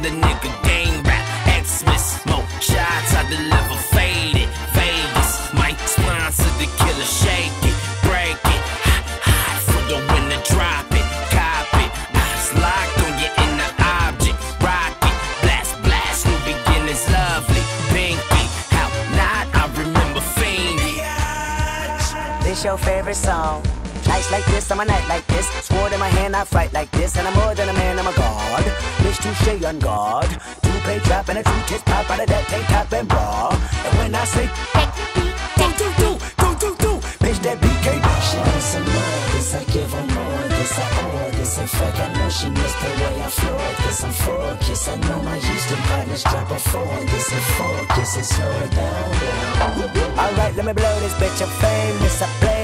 the nigga gang rap. Xmas, more shots I deliver, faded. Vegas, might sponsor the killer, shake it, break it. Hot for the winner, drop it, cop it. Eyes locked on your inner object, rock it, blast, blast, new beginnings, lovely, pinky. How not, I remember fiending. This your favorite song? Nights like this, I'm a night like this. Sword in my hand, I fight like this. And I'm more than a man, I'm a god. Bitch, touche on guard. Two-pay trap and a two-tits pop out of that tank top and bra. And when I say, do, bitch, that beat can't. She wants some more, this I give her more. This I owe, this in fact I know she missed the way I floored. This I'm focused, I know my Houston partners drop a phone. This is focus and slow it down. Alright, let me blow this bitch, I'm famous, I play